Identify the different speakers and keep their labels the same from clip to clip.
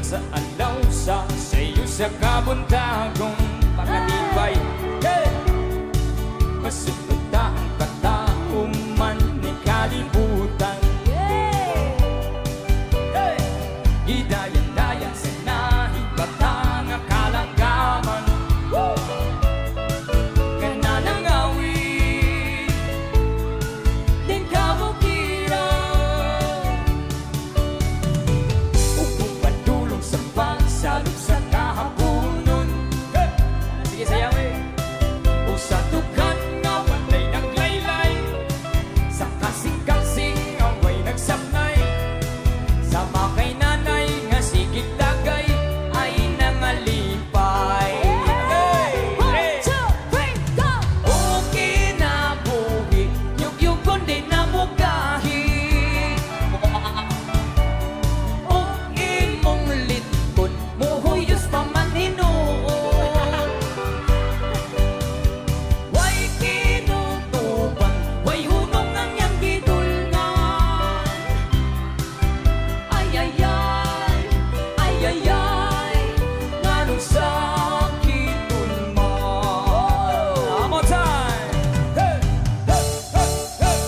Speaker 1: sa alaw sa sayo sa kabuntagong pangatibay. Hey! Masunuta ang katauman ni kalibutan. Hey! Gidayan-dayan sa nahibatan ang kalanggaman. Kananang awit din kabukiran. Upong padulong sa pagsalub sa kahapunon. Hey! Sige sayaw eh. O sa tukan nga walay naglaylay, sa kasing-kasing away nagsabnay, sa makay nanay nga sigit dagay ay nangalipay.
Speaker 2: One, two, three, go!
Speaker 1: Okay na buhi, yugyugon din na mugahi. O imong litkon, muhuyos pa man hinuon. Way kinutuban, way hunong ang iyang gidulngan. Ay ay ay, ay ay ay, nganong sakiton man. One more time. Hey, hey, hey, hey.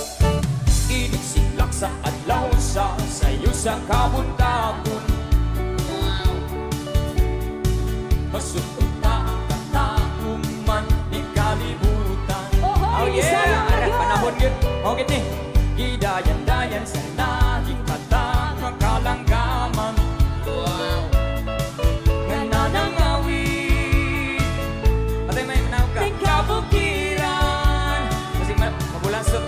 Speaker 1: Inig siklak sa adlaw sa sayo sa kabuntagon. Masunuta ang katauman ni kalibutan.
Speaker 2: Oh,
Speaker 1: yeah,
Speaker 2: sayang
Speaker 1: arah
Speaker 2: yun.
Speaker 1: panahon yun. Okay ni, gidayan-dayan sa naging patang ang kalanggaman. Nananang awit, patay may manawag ka. Kabukiran, kasi mabulasot.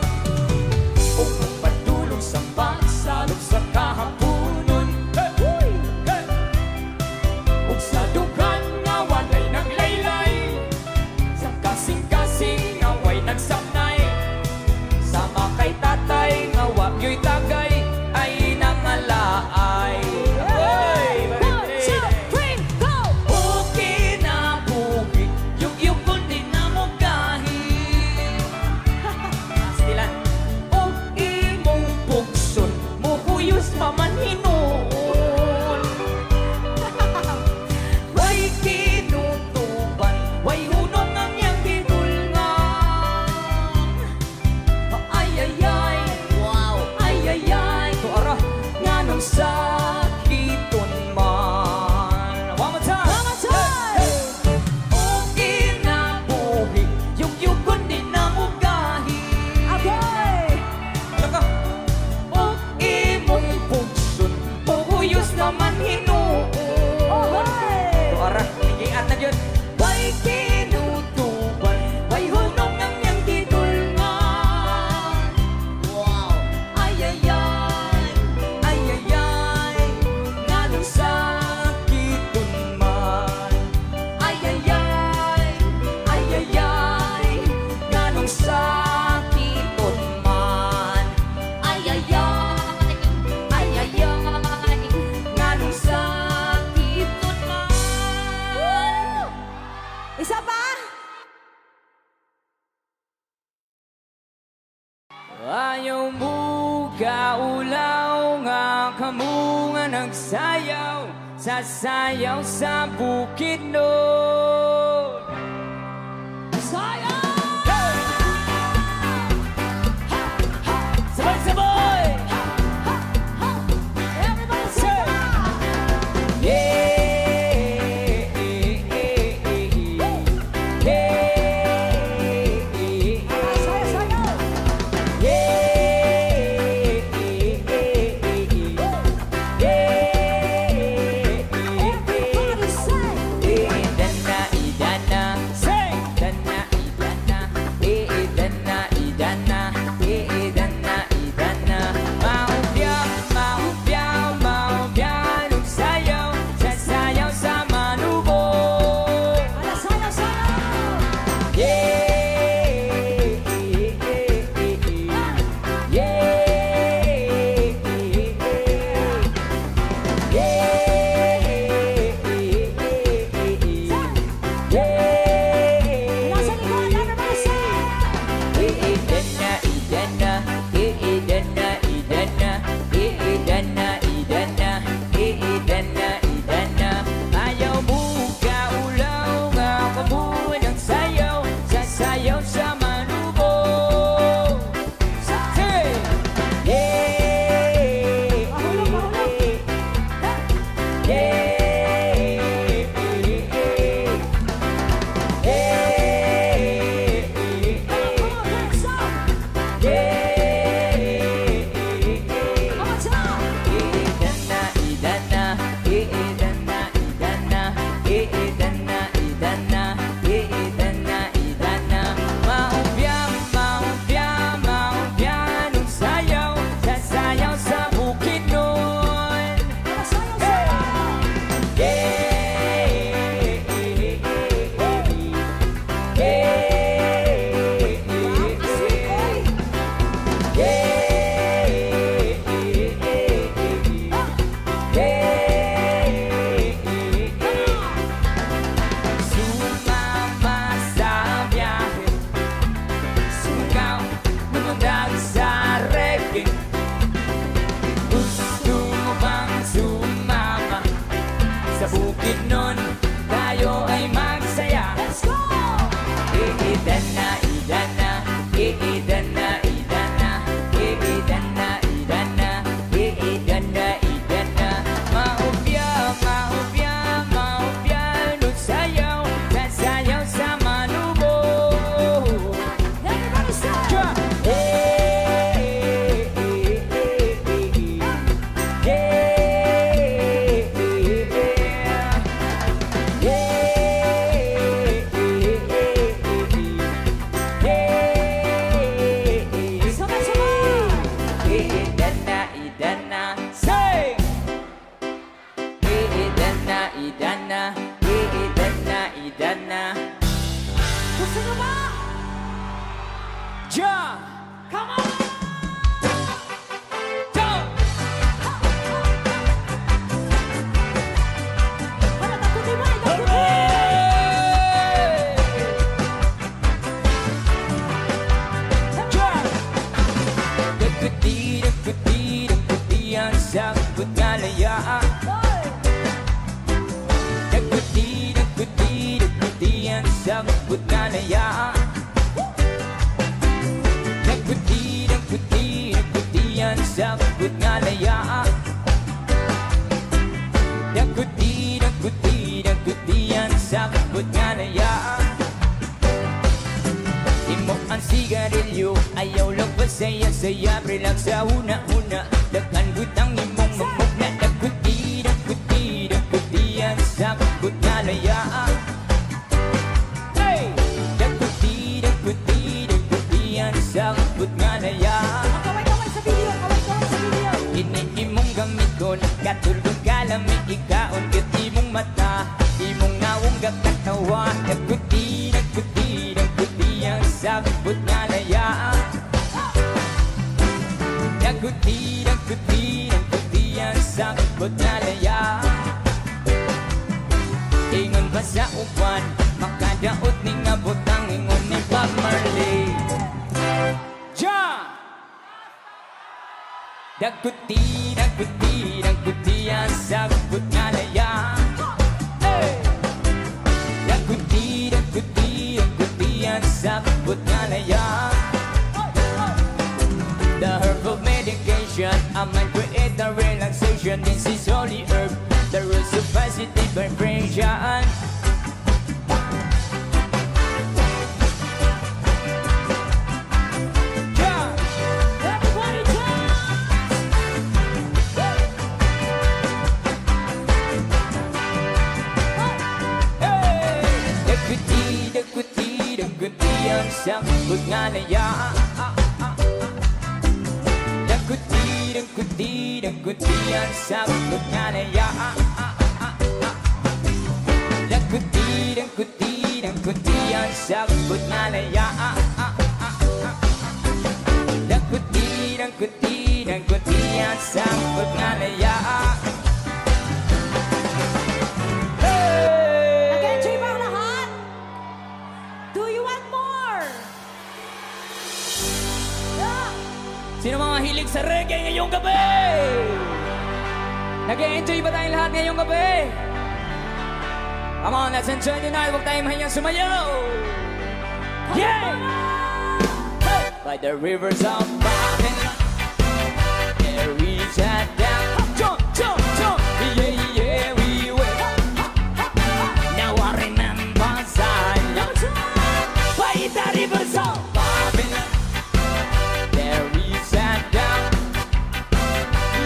Speaker 1: O magpadulong sa pagsalub sa kahapunon. Hey! Hey! O sa dukan nga walay naglaylay, sa kasing-kasing away nagsabnay, sa makay tatay nga wagyo'y tagay ay nangalaay. Hey!
Speaker 2: One, two, three, go!
Speaker 1: Okay na buhi, yugyugon din na mugahi. Stilan. O imong pugson, muhuyos pa man hinuon. Way kinutuban, way hunong ang iyang gidulngan. Ay ay ay, wow, ay ay ay, tuara, nganong sakiton man. One more time.
Speaker 2: One more time.
Speaker 1: Okay na buhi, yugyugon din na mugahi.
Speaker 2: Okay!
Speaker 1: Ano ka? O imong pugson, muhuyos naman hinuon.
Speaker 2: Okay!
Speaker 1: Tuara, ligian na yun. Way kinutuban, way hunong ang iyang gidulngan. Wow! Ay ay ay, ay ay ay, nganong sakiton man. Ay ay ay, ay ay ay, nganong sakiton man. Ay ay ay, ay ay ay, nganong sakiton man.
Speaker 2: Isa pa?
Speaker 1: Ayaw mo kaulaw nga kamo nga nagsayaw, sasayaw sa bukid nun.
Speaker 2: Sayang!
Speaker 1: Sabay-sabay!
Speaker 2: Everybody say
Speaker 1: In the night Ja!
Speaker 2: Come on!
Speaker 1: Go!
Speaker 2: Ano, takutin mo, takutin!
Speaker 1: Hooray! Ja! Dagkuti, dagkuti, dagkuti ang sagot kalayaan.
Speaker 2: Hoy!
Speaker 1: Dagkuti, dagkuti, dagkuti ang sagot kalayaan. Dagkuti, dagkuti, dagkuti ang sagot kalayaan. Dagkuti, dagkuti, dagkuti ang sagot kalayaan. Imo ang sigarilyo, ayaw lang ba saya-saya, relax sa una-una. Dagan butang imong mamugna. Dagkuti, dagkuti, dagkuti ang sagot kalayaan. Hey! Dagkuti, dagkuti, dagkuti ang sagot kalayaan.
Speaker 2: Kaway-kaway sa video, kaway-kaway sa video.
Speaker 1: Kini imong gamiton, katulog kalami ikaon, kat imong mata, imong ngawong gakatawa. Dagkuti, dagkuti, dagkuti ang sagot kalayaan. Dagkuti, dagkuti, dagkuti ang sagot kalayaan. Ingon ba sa uban, makadaot ni nga butang, ingon ni Bob Marley. Ja! Dagkuti, dagkuti, dagkuti ang sagot kalayaan. Hey! Dagkuti, dagkuti, dagkuti ang sagot kalayaan. The herbal medication, I might create a relaxation. This is holy herb, the roots of positive vibration. Ja!
Speaker 2: Everybody dance!
Speaker 1: Hey! Dagkuti, dagkuti, dagkuti ang sagot kalayaan. Dagkuti, dagkuti, dagkuti ang sagot kalayaan. Dagkuti, dagkuti, dagkuti ang sagot kalayaan. Dagkuti, dagkuti, dagkuti ang sagot kalayaan.
Speaker 2: Nag-enjoy ba ang lahat? Do you want more? Yeah!
Speaker 1: Sino mga hilig sa reggae ngayong gabi? Nag-enjoy ba tayong lahat ngayong gabi? Come on, let's enjoy the night. Huwag tayong mahiyang sumayaw. Yeah! Hey! By the rivers of Babylon, there is a dam. Jump, jump, jump. Yeah, yeah, we will. Now I remember Zion. By the rivers of Babylon, there is a dam.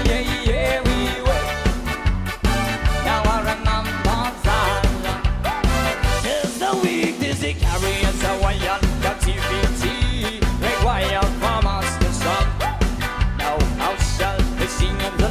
Speaker 1: Yeah, yeah, we will. Now I remember Zion. There's the weak, there's the carriers, the wild captivity. Require from us to stop. Now how shall we sing of the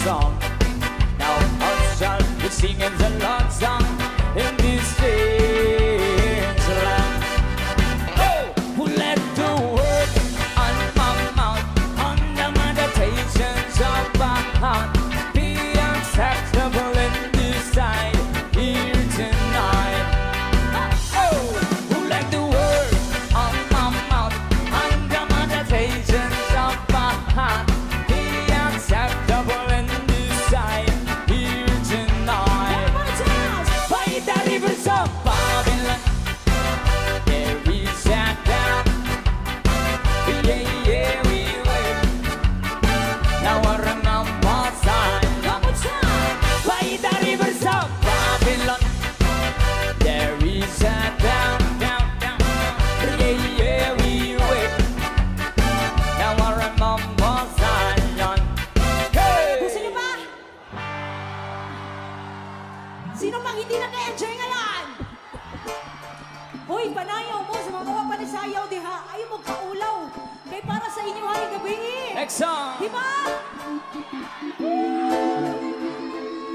Speaker 1: song. Now us shall be singing the Lord's song in this strange land. Oh, who let the word on my mouth, on the meditations of my heart, be acceptable in this sight here tonight. Oh, who let the word on my mouth, on the meditations of my heart, be acceptable in this sight here tonight. By the rivers of Babylon, there is a dam. Yeah, yeah, we wait. Now I remember Zion. By the rivers of Babylon, there is a dam, dam, dam. Yeah, yeah, we wait. Now I remember Zion. Hey!
Speaker 2: Gusto niyo ba? Sino pang hindi nag-enjoy ngayon? Hoy, panayaw mo sa mga panisayaw diha. Ayaw mo kaulaw. Kay para sa inyo ay gabi.
Speaker 1: Next song.
Speaker 2: Diba?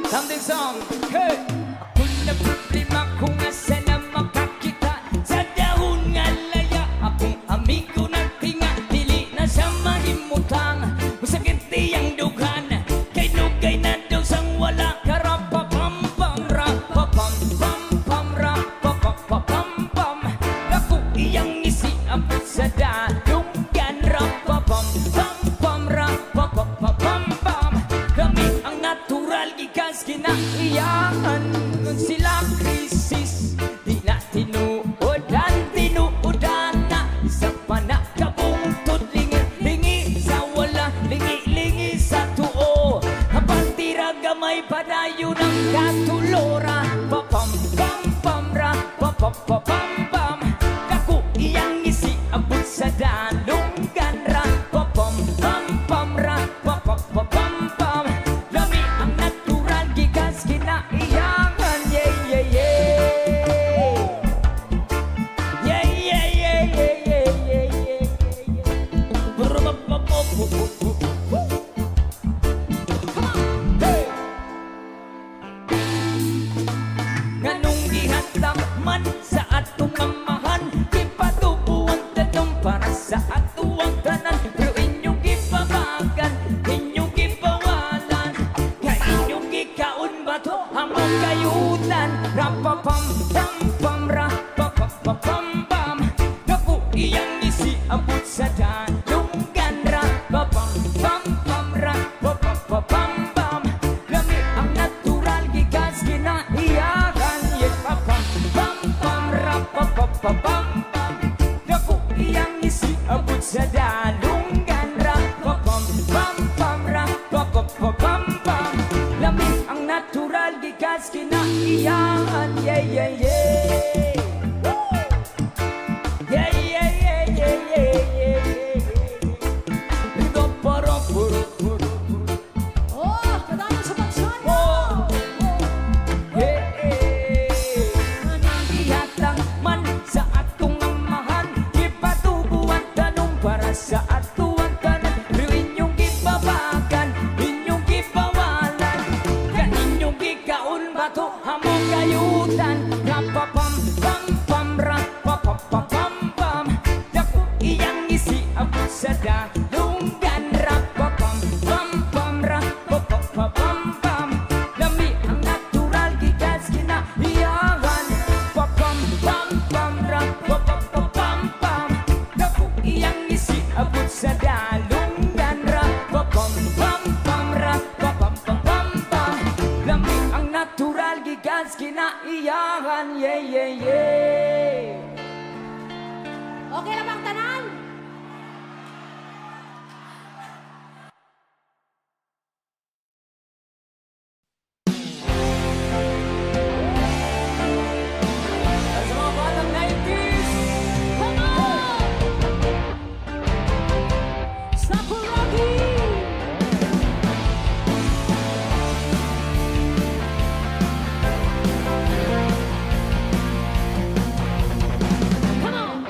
Speaker 1: Something song. Hey! Ako na problema kung asa na makakita sa dahon nga laya. Akong amigo ng tinga, dili na sa mahimutang. Masakit tiyang dughan, kay nugay na daw sang wala. Karapapam-pam, rapapam-pam-pam, rapapapam-pam. Ako iyang isiapot sa dalunggan, rapapam-pam-pam, rapapapam-pam. Kami ang natural gikas kinaiyahan. Sila krisis, di na tinuodan, tinuodan na. Isa pa na kabungtod, lingi-lingi sa wala, lingi-lingi sa tuo. Habang tira gamay padayo ng katulora. Papam-pam-pam, ra-papapapam-pam. Kaku iyang isiabot sa dalunggan, ra-papam-pam-pam, ra-papapapam-pam. Lami ang natural gikas kinaiyangan. Yeah, yeah, yeah. Yeah, yeah, yeah, yeah, yeah, yeah, yeah, yeah. Brr-ba-ba-ba-bu-bu-bu. Hey! Nganong gihatag man sa atong amahan, ipatubuan tanong para sa atuang tanan. Pero inyong gipabagan, inyong gipawalan, kaya inyong gikaon ba to among kayutan. Rapapam-pam-pam, rapapapam-pam. Naku iyang isiabot sa dalunggan, rapapam-pam-pam, rapapapam-pam. Lami ang natural gikas kinaiyakan. Yes, papam-pam-pam, rapapapam-pam. Naku iyang isiabot sa dalunggan, rapapam-pam-pam, rapapapam-pam. Lami ang natural gikas kinaiyakan. Yeah, yeah, yeah. Woo! Yeah, yeah, yeah, yeah, yeah, yeah, yeah. Ro-pa-ro-pu-ru-pu-ru-pu.
Speaker 2: Oh, kadayo sa pagsano.
Speaker 1: Oh! Manang ihatang man sa atong amahan, ipatubuan tanong para sa atuang tanan. Pero inyong gibabagan, inyong gibawalan, ka inyong gikaon ba to among kayutan. Rapapam-pam-pam, rapapapam-pam. Naku iyang isiabot sa dalunggan, rapapam-pam-pam, rapapapam-pam. Lami ang natural gikas kinaiyakan. Papam-pam-pam, rapapapam-pam. Naku iyang isiabot sa dalunggan, rapapam-pam-pam, rapapapam-pam. Lami ang natural gikas kinaiyakan. Yeah, yeah, yeah.
Speaker 2: Okay na bang tanan?
Speaker 1: Sa mga batang 90s.
Speaker 2: Come on! Sakuragi! Come on!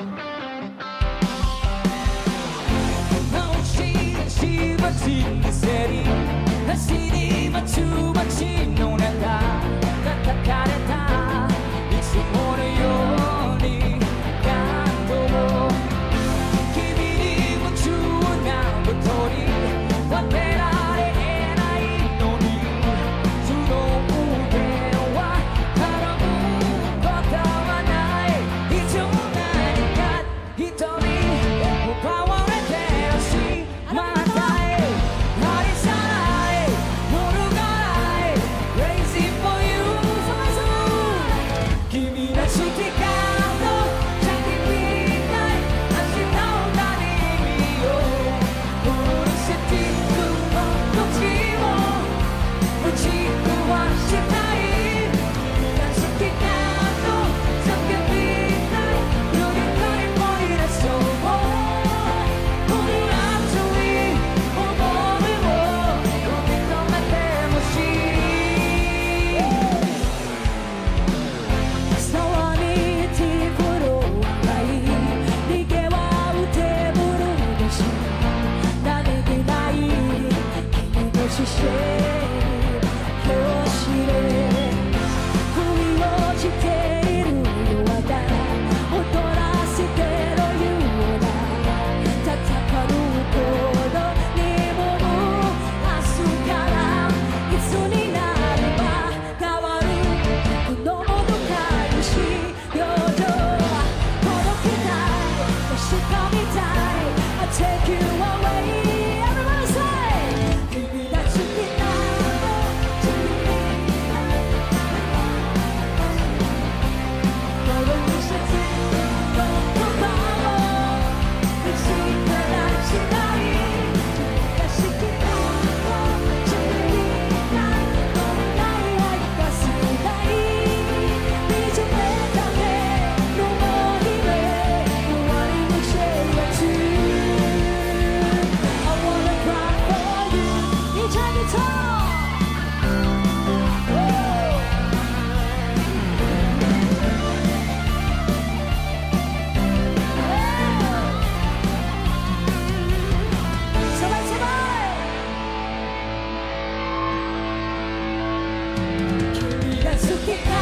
Speaker 2: 好きな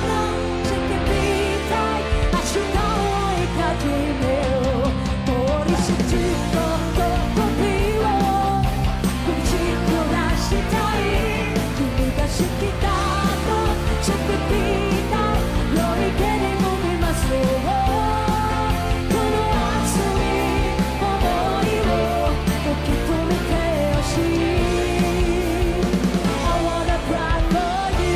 Speaker 2: の知ってみたい明日を追いかけよう通り過ぎの喜びを打ちこらしたい君が好きだと知ってみたい良いけれど見ますよこの熱い想いを受け止めてほしい I wanna cry for you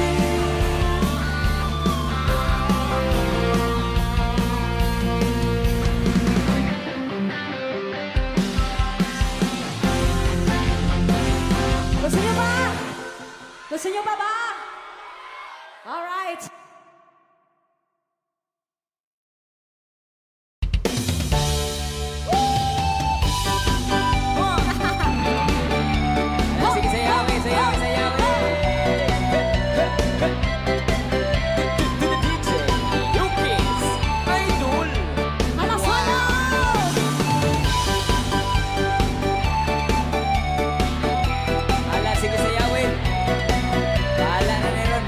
Speaker 2: Gusto niyo ba? Gusto niyo pa ba? Alright.
Speaker 1: Sige, sayawin, sayawin, sayawin. To the DJ, Yukis, Idol.
Speaker 2: Alas ano?
Speaker 1: Ala, sige, sayawin. Bahala na meron.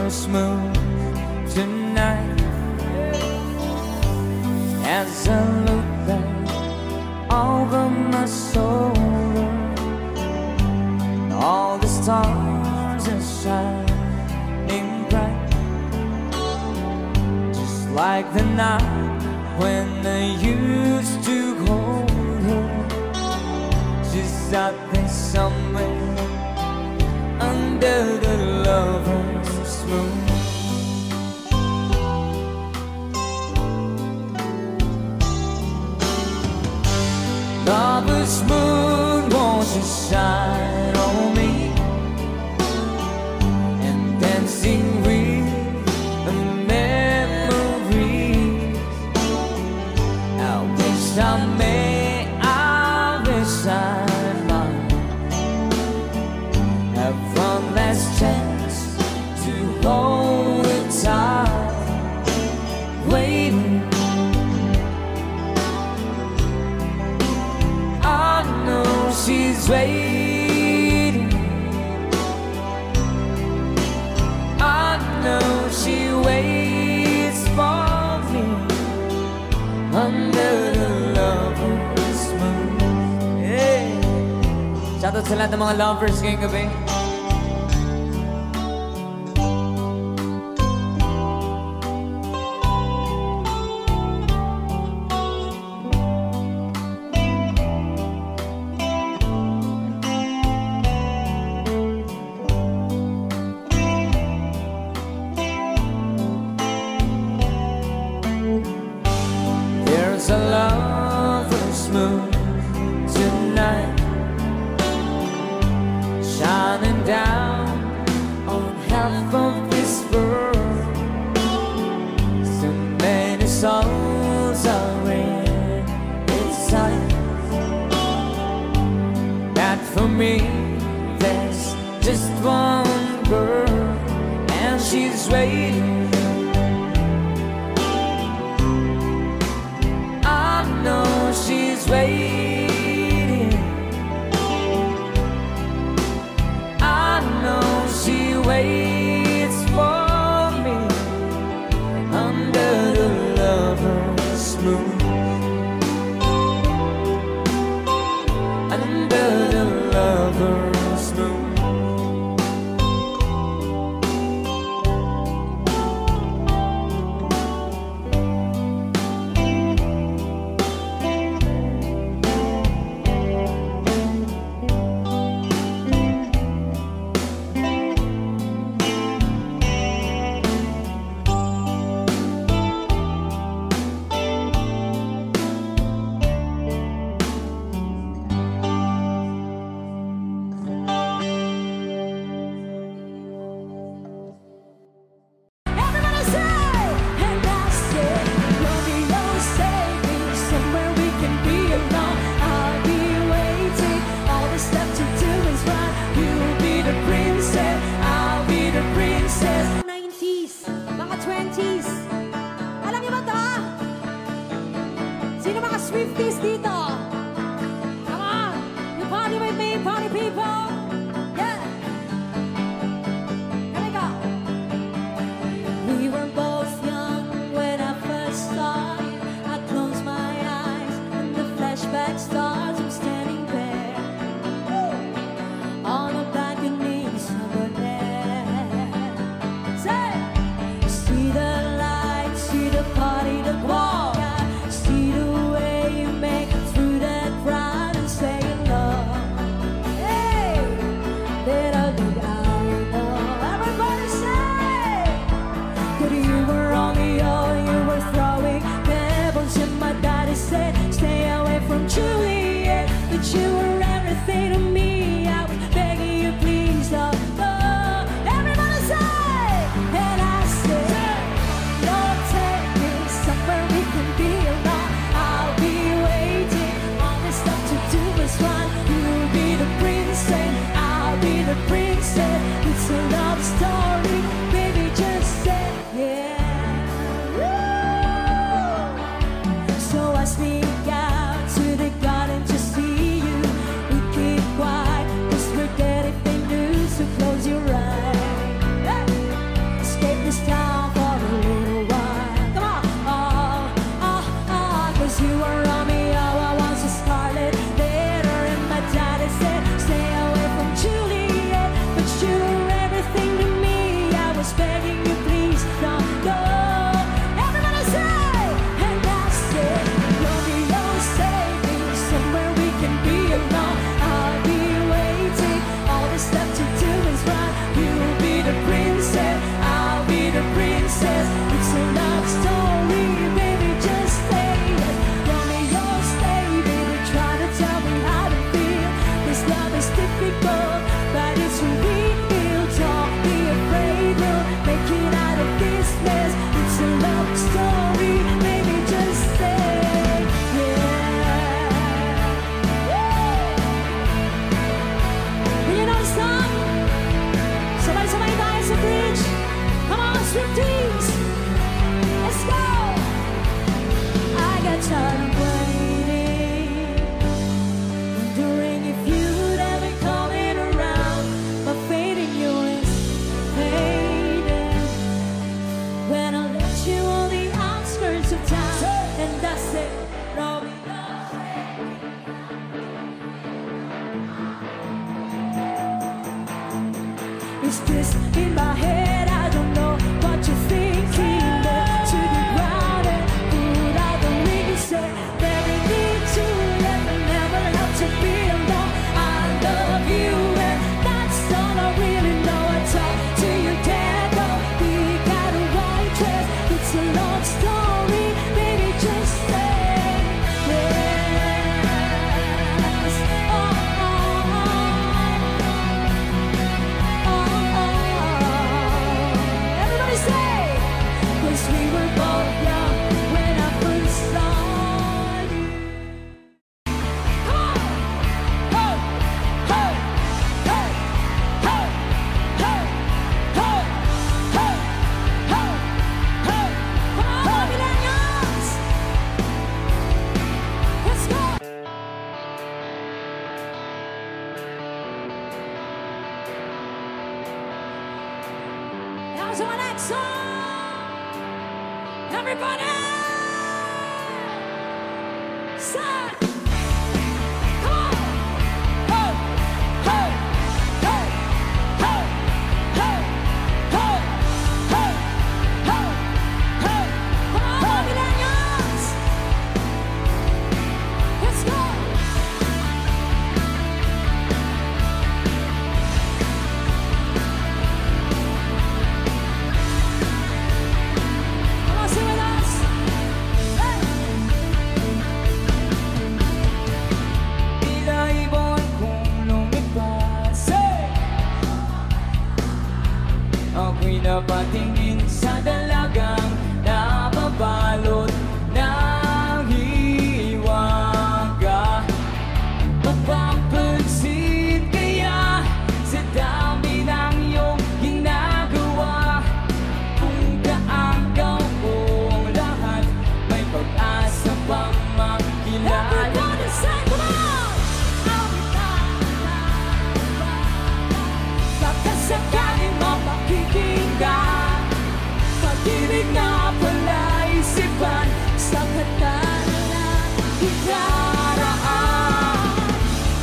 Speaker 1: lover's moon tonight. As I look back over my shoulder, all the stars are shining bright, just like the night when I used to hold her. She's out there somewhere under the lover's moon. Lover's moon, won't you shine on me, and dancing with the memories. I wish I may, I wish I might have one last chance to hold it tight, waiting. She's waiting. I know she waits for me under the lover's moon. Hey! Shoutout sa lahat ng mga lovers ngayong gabi. There's a lover's moon tonight, shining down on half of this world. So many souls are in its sight, that for me there's just one girl, and she's waiting. She's waiting. I know she waits for me under the lover's moon. Under the lover's moon.
Speaker 2: Sino mga Swifties dito? Come on! You party with me, party people! Yeah! Here we go! We were both young when I first saw you. I close my eyes and the flashback starts. I'm standing there on a balcony somewhere. Say! See the lights, see the party, the glow. Juliet, that you were everything to me. I was begging you, please don't go. Everybody say, and I say, Lord, take me somewhere we can be alone. I'll be waiting. All this stuff to do is fun. You'll be the princess, I'll be the princess. It's a love story, baby, just say yeah. Woo! So I sneak out to the garden to see you. We keep quiet, 'cause we're getting things new, so close your eyes. Hey! 'Cause you were Romeo, I was a Scarlet Letter, and my daddy said, stay away from Juliet. But you were everything to me. I was begging you, please don't go. Everybody say, and I said, Romeo, save me somewhere we can be alone. I'll be waiting. All that's left to do is run. You'll be the princess, I'll be the princess. It's a love story, baby, just say it. Romeo, stay, baby, try to tell me how to feel. This love is difficult, but it's real. Don't be afraid, we'll make it out of this mess. It's a love story, baby, just say yeah. You know the song? Sabay-sabay tayo sa bridge. Come on, Swifties! Let's go! I got tired of waiting, wondering if you'd ever coming around. But fate in you is fading. When I left you on the outskirts of town, and I said, Romeo, is this in my head? I don't know what you're thinking. Left to the ground and put out the ring. You said never need to let me never have to be alone. I love you and that's all I really know. I talk to your dad, though we got a white dress. It's a love story, baby, just say yes. Oh, oh, oh. Everybody say, 'cause we were both young when I first saw you. Come on! Ho! Ho! Ho! Ho! Ho! Ho! Ho! Ho! Ho! Come on, millennials! Let's go! Now to my next song! Everybody! Sing! Come on! Ho! Ho! Ho! Ho! Ho! Ho! Ho! Ho! Ho! Come on, millennials! Let's go! Come on, sing with us! Hey!
Speaker 1: Tila ibon kong lumipas, ako'y napatingin sa dalagang nababalot ng hiwaga. Mapapansin kaya sa dami ng iyong ginagawa, kung kaagaw kong lahat, may pag-asa pang makilala.
Speaker 2: Everybody say, come on! Baka sakaling mapakikinggan, pag-ibig na pala isipan sa katananan ikaraan.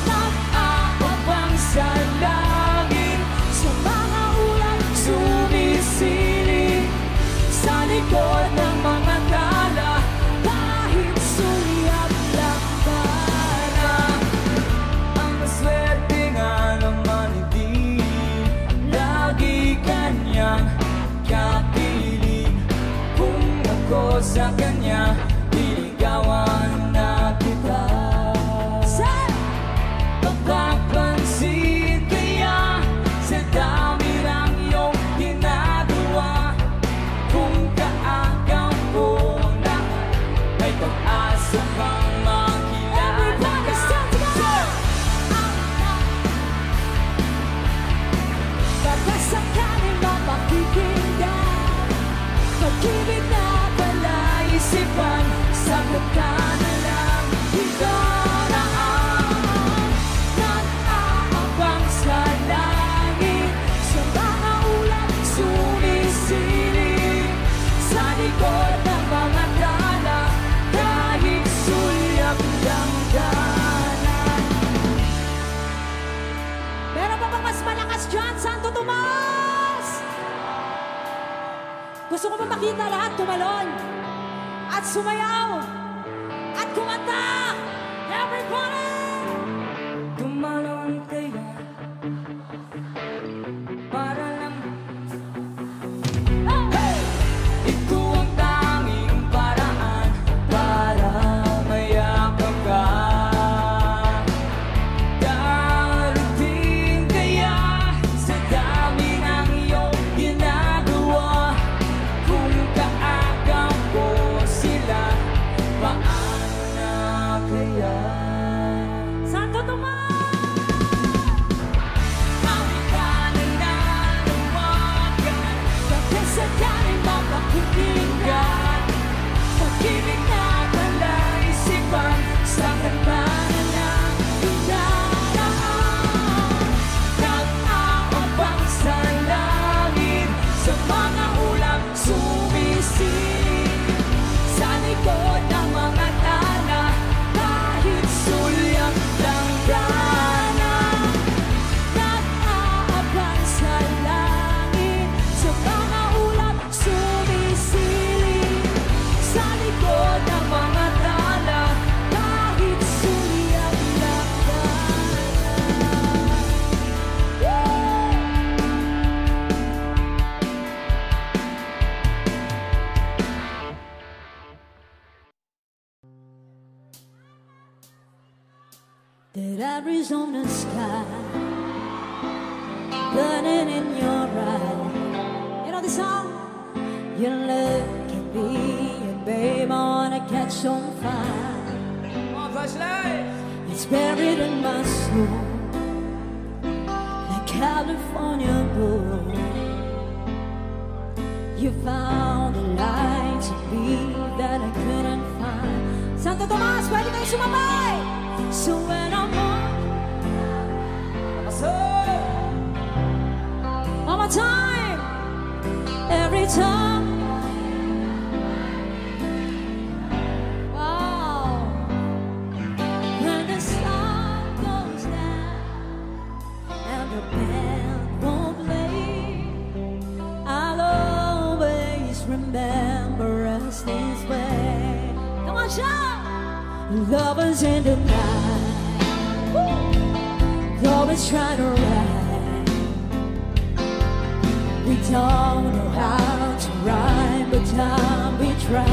Speaker 2: Nag-aabang sa langit, sa mga ulan sumisiling, sa likod ng mga tala, kahit sulyap lang para.
Speaker 1: Ang maswerte nga naman hindi lagi kanyang kapiling. Kung ako sa kanya, niligawan na kita.
Speaker 2: Say,
Speaker 1: Mapapansin kaya sa dami ng iyong ginagawa, kung kaagaw ko lahat, may pag-asa pang makilala
Speaker 2: everybody stand together! Baka sakaling mapakikinggan, pag-ibig na pala isipan sa katanalang ikaraan. Nag-aabang sa langit, sa mga ulan sumisiling, sa likod ng mga tala, kahit ko pa makita lahat tumalon at sumayaw at kumanta. Everybody!
Speaker 1: Tumalon kaya para lang ito ang tanging paraan para mayakap ka. Darating kaya sa dami ng iyong ginagawa, kung kaagam ko sila, paano na kaya?
Speaker 2: Santo Tomas! That Arizona sky burning in your eyes. You know the song? You look at me and babe, I wanna catch on fire.
Speaker 1: Come on, flashlight!
Speaker 2: It's buried in my soul, like California gold. You found a light to be that I couldn't find. Santo Tomas, pwede kayo sumabay! So when I'm on, one more time, every time. Wow. When the sun goes down and the band won't play, I'll always remember us this way. Come on, shout! Lovers in the night, always trying to ride. We don't know how to rhyme, but time we try.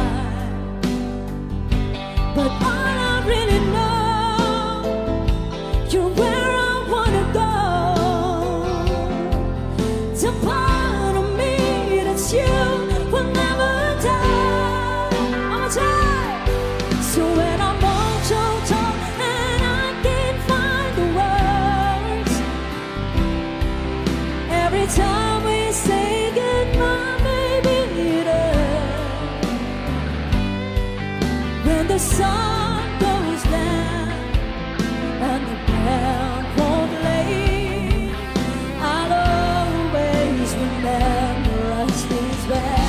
Speaker 2: But all I really know, you're where I wanna go. The part of me that's you will never die. One more time. So when I'm all choked up and I can't find the words, every time we say goodbye, baby, it hurts. When the sun goes down and the band won't play, I'll always remember us this way.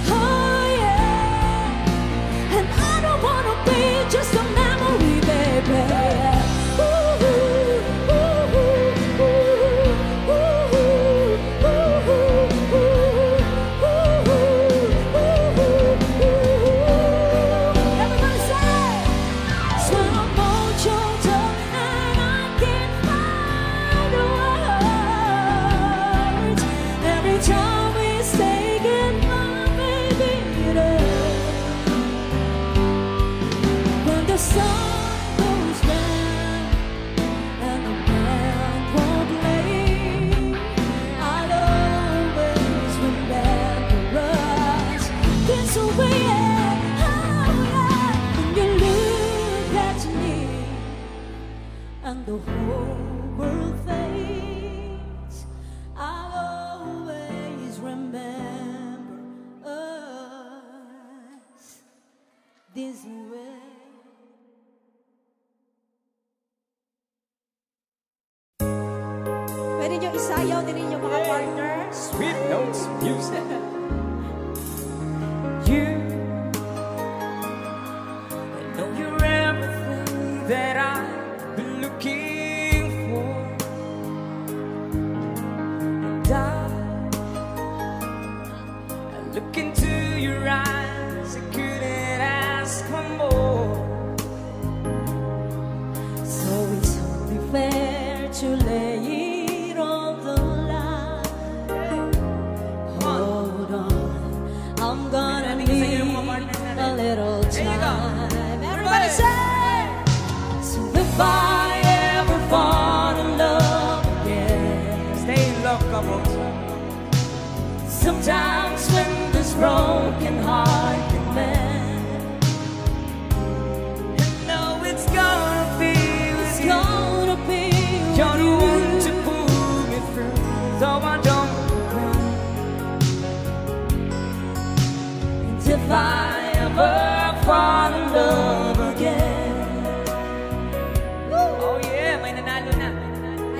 Speaker 2: Oh yeah, and I don't wanna be just a memory, baby. Ooh, ooh, ooh, ooh, ooh, ooh, ooh, ooh, ooh. Everybody say, so I'm all choked up and I can't find the words. Every time we say goodbye, baby, it hurts. When the sun goes down and the band won't play, I'll always remember us this way. Oh yeah, when you look at me and the whole world fades, I'll always remember us this way. Pwede nyo isayaw din ninyo mga partners.
Speaker 1: Sweet Notes Music. You, I know you're everything that I've been looking for. And I look into
Speaker 2: if I ever fall in love again.
Speaker 1: Stay in love, couples.
Speaker 2: Sometimes when this broken heart can mend,
Speaker 1: You know it's gonna be
Speaker 2: it's
Speaker 1: with you.
Speaker 2: gonna be
Speaker 1: You're the
Speaker 2: with
Speaker 1: one
Speaker 2: you.
Speaker 1: to pull me through, so I don't cry.
Speaker 2: And if I ever fall in love again.
Speaker 1: Oh yeah, may nanalo na.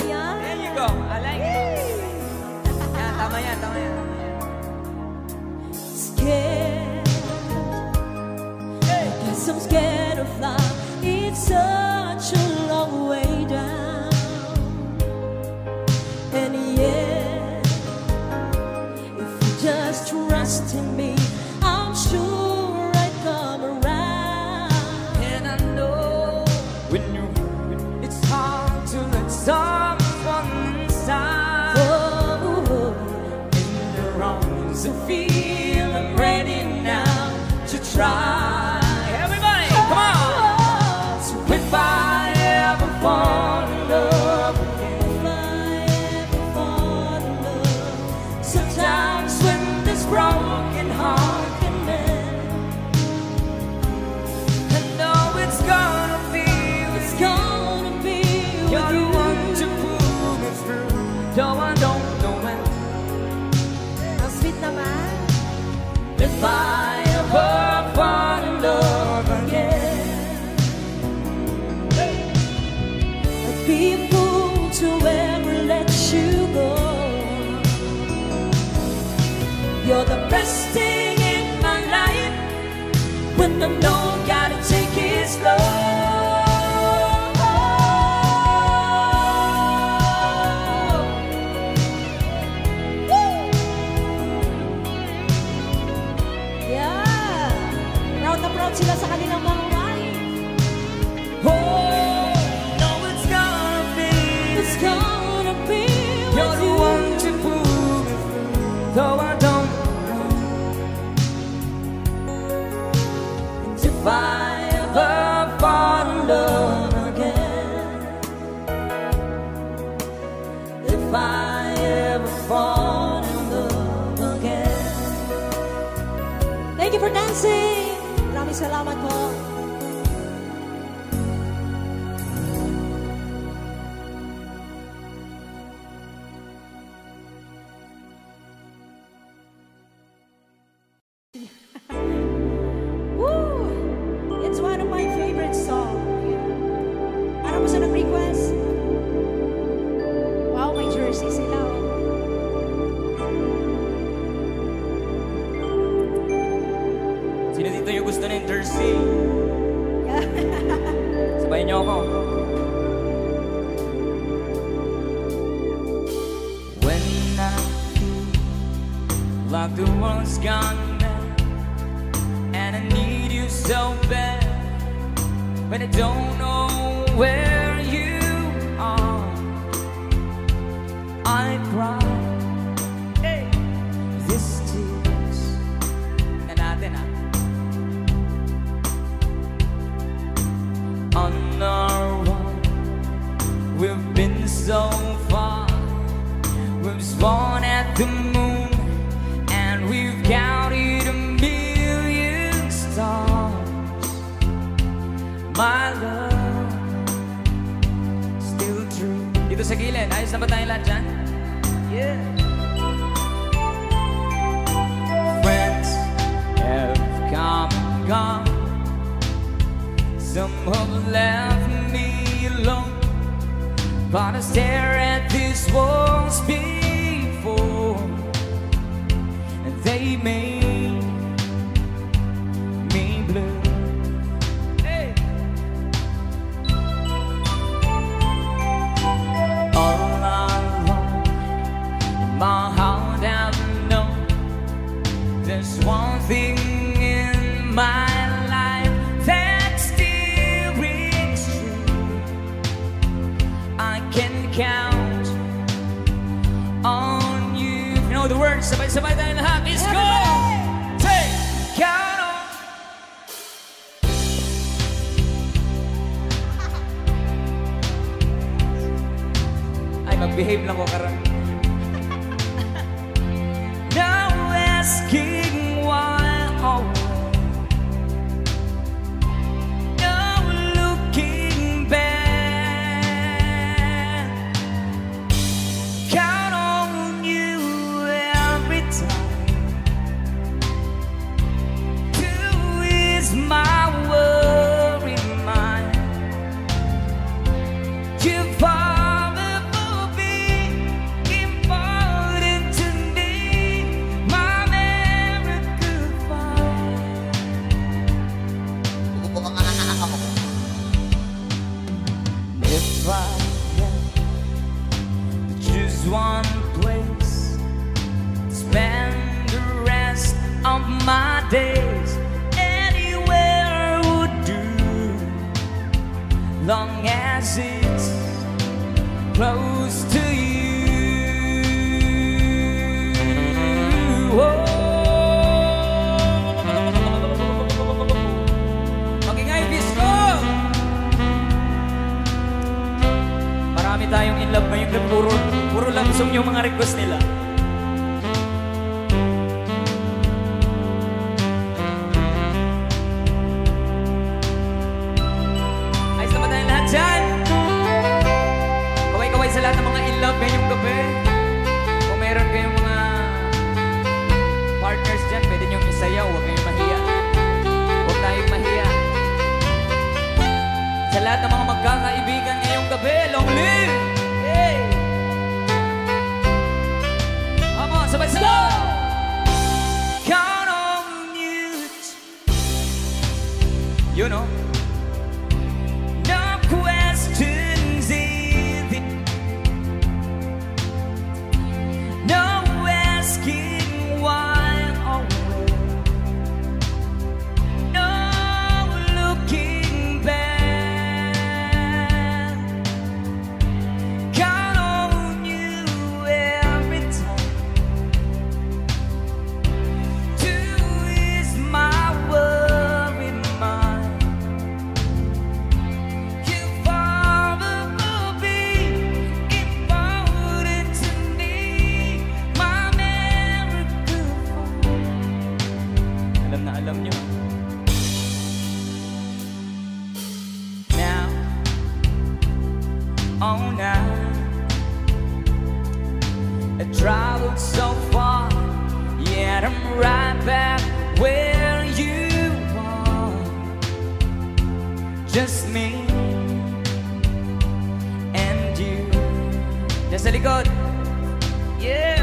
Speaker 2: Ayan.
Speaker 1: There you go. I like it. Yan, tama yan, tama yan.
Speaker 2: Scared. Guess I'm scared of fly. It's such a long way down. And yet, if you just trust in me, I'm sure I'd come around.
Speaker 1: And I know when it's hard to let someone inside
Speaker 2: Oh,
Speaker 1: in your arms and feel I'm ready now to try. Everybody, come on! So if I ever fall in love again,
Speaker 2: if I ever fall in love,
Speaker 1: sometimes when this broken heart
Speaker 2: can mend.
Speaker 1: I know it's gonna be with
Speaker 2: It's
Speaker 1: you.
Speaker 2: gonna be
Speaker 1: You're
Speaker 2: with
Speaker 1: the
Speaker 2: you.
Speaker 1: one to pull me through, though I don't know when.
Speaker 2: Ang sweet naman.
Speaker 1: If I ever fall in love again,
Speaker 2: I'd be a fool to ever let you go. You're the best thing in my life. When I know gotta take it slow. Yeah! Proud na proud sila sa kanilang mga wife.
Speaker 1: oh, no, it's gonna be.
Speaker 2: It's gonna be
Speaker 1: You're
Speaker 2: with
Speaker 1: the
Speaker 2: you.
Speaker 1: one to pull me through, though I don't know.
Speaker 2: And if I ever fall in love again, if I ever fall in love again. Thank you for dancing. Maraming salamat po. Woo! It's one of my favorite songs. Para mo sa nag-request? Wow, may jersey sila. Oh.
Speaker 1: Sino dito yung gusto ng jersey? Sabayin niyo ako. When I feel like the world's gone mad and I need you so bad, but I don't know where you are, I cry. Hey, this tears na natin on our own. We've been so far. We've sworn at the moon, and we've counted a million stars. My love, still true. Dito sa gilid, ayos na ba tayong lahat dyan? Yeah. Friends have come and gone. Some have left me alone, but I stare at these walls before, and they made me blue. Hey. All along, my heart has known there's one thing in my life that still rings true. I can count on you. You know the words, sabay-sabay tayo lahat. Let's go! Take, count on. Mag-behave lang ko karon. Now asking why always. Now looking back. Count on you every time to ease my worry mind. You've if I had to choose one place to spend the rest of my days, anywhere would do, long as it's close to you. Oh. Okay nga, Ibisco! Marami tayong in love ngayong gabi. Puro love song yung mga request nila. Ayos naman tayong lahat dyan. Kaway-kaway sa lahat ng mga in love ngayong gabi. Kung meron kayong mga partners dyan, pwede niyong isayaw. Huwag kayong mahiya. Huwag tayong mahiya. Sa lahat ng mga magkakaibigan ngayong gabi, long live! Hey! Vamos, sabay-sabay! Count on you. You know, no questions either. No asking why always. No looking back. Count on you every time to ease my worry mind. You forever be important to me, my miracle. Alam na alam nyo. Now, oh now, I traveled so far, yet I'm right back where you are. Just me and you. Just sa likod. Yeah.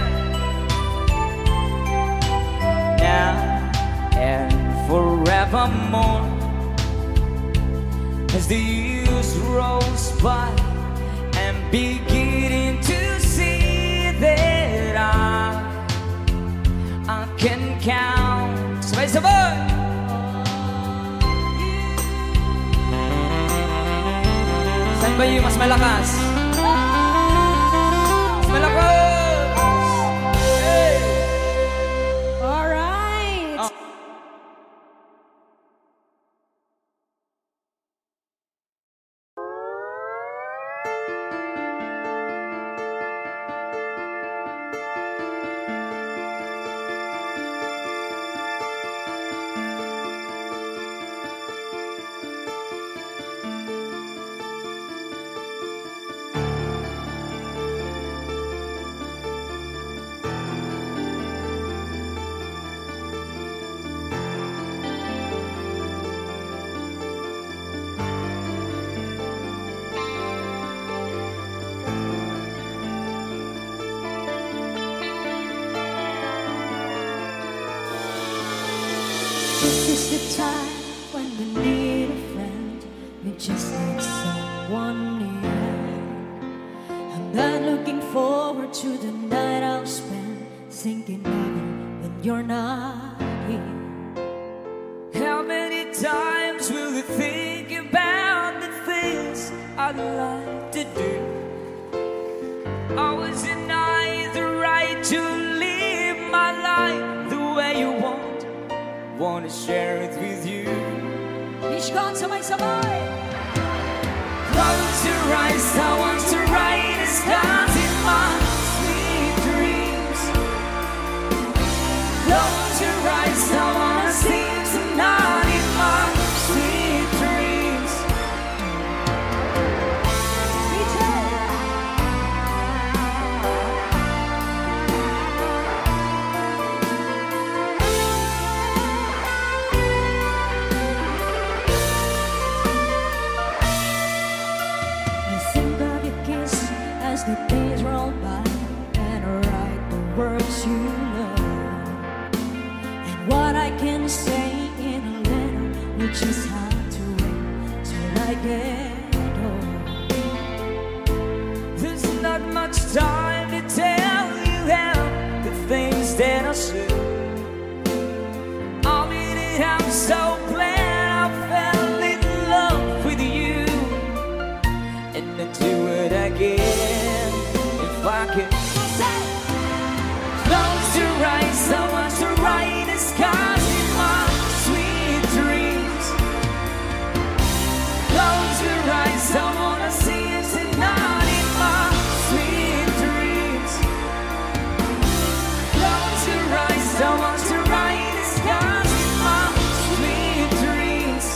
Speaker 1: Now and forevermore, as the years rolls by, I'm beginning to see that I can count. Sabay-sabay! Saan ba yung mas malakas? Mas malakas! Hey!
Speaker 2: Alright!
Speaker 1: Oh.
Speaker 2: This is the time when we need a friend. We just need someone near. I'm not looking forward to the night I'll spend thinking even when you're not here.
Speaker 1: How many times will you think about the things I'd like to do? Or was it not the right to live my life the way you want to share it with you?
Speaker 2: Ishkan, sabay-sabay!
Speaker 1: Close your eyes, I want to write a stars in
Speaker 2: I get home.
Speaker 1: There's not much time to tell you how the things that I said. I mean it, I'm so glad I fell in love with you, and I'd do it again if I could. Close your eyes, I want to write the skies in my sweet dreams. Close your eyes, I wanna see it tonight in my sweet dreams. Close your eyes, I want to write the skies in my sweet dreams.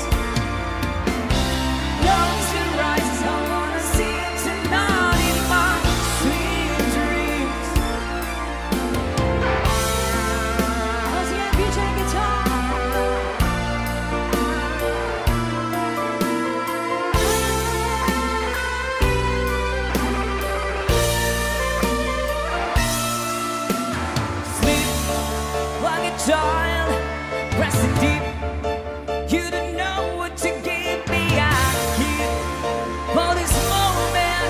Speaker 1: Close your eyes, I wanna see it tonight in my sweet dreams.
Speaker 2: Ozzy and BJ guitar.
Speaker 1: Sleep like a child, resting deep. You don't know what to give me. I keep for this moment.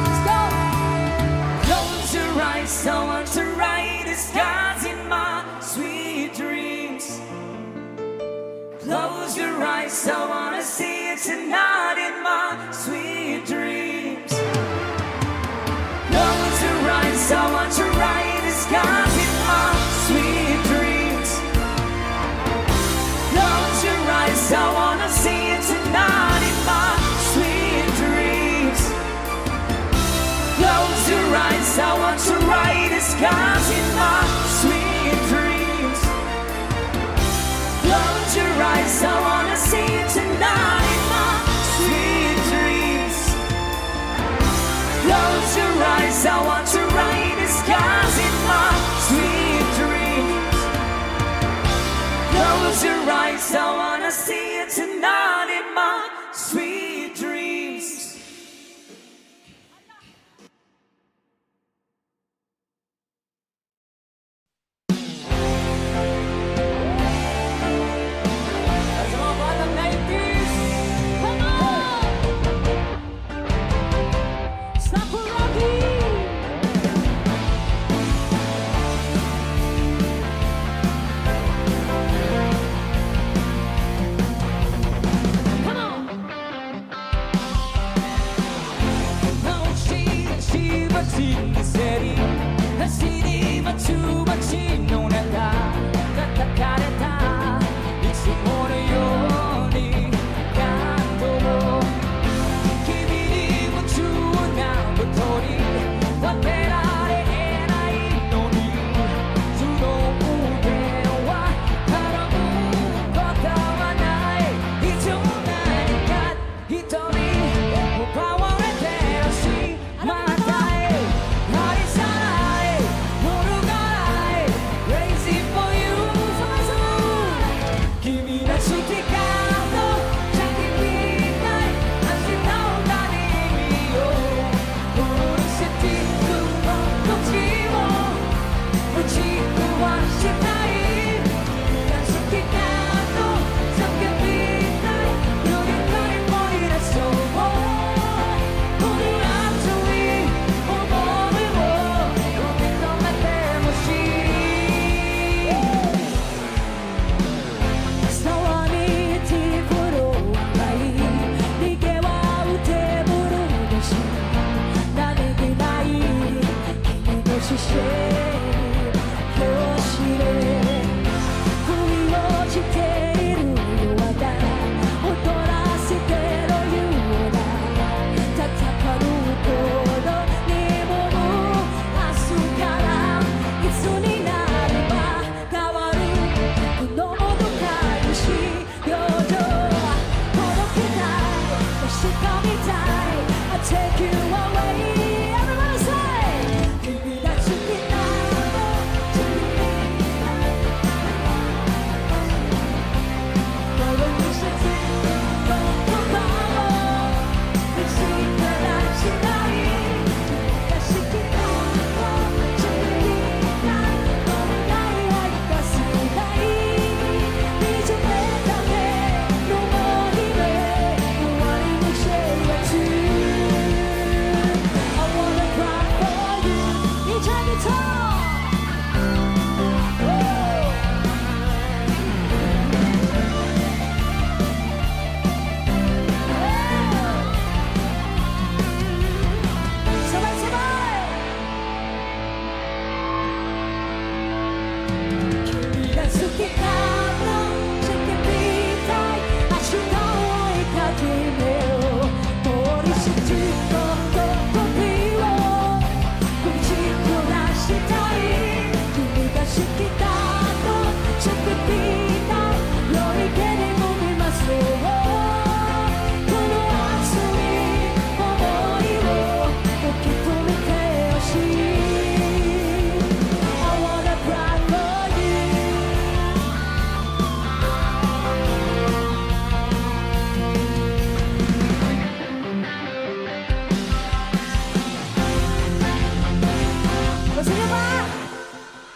Speaker 2: Let's go.
Speaker 1: Close your eyes, I want to write the skies in my sweet dreams. Close your eyes, I wanna see it tonight in my sweet dreams. Close your eyes, I want to write the skies in my sweet dreams. Close your eyes, I wanna see it tonight in my sweet dreams. Close your eyes, I want to write the skies in my sweet dreams. Close your eyes, I wanna see it tonight in my sweet dreams. Close your eyes, I want to write the skies in my sweet dreams. Close your eyes, I wanna see it tonight in my sweet dreams. That's all about the 90s.
Speaker 2: Come on. Sakuragi. Come on.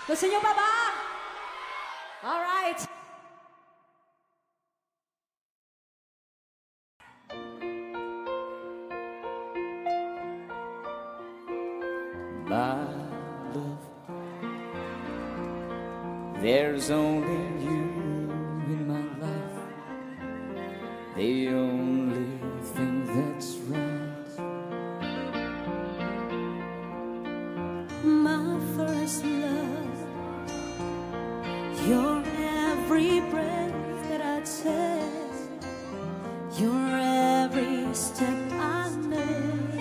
Speaker 2: Gusto nyo pa ba? Alright.
Speaker 1: My love, there's only you in my life, the only thing that's right.
Speaker 2: My first love, your every breath that I take, your every step I make,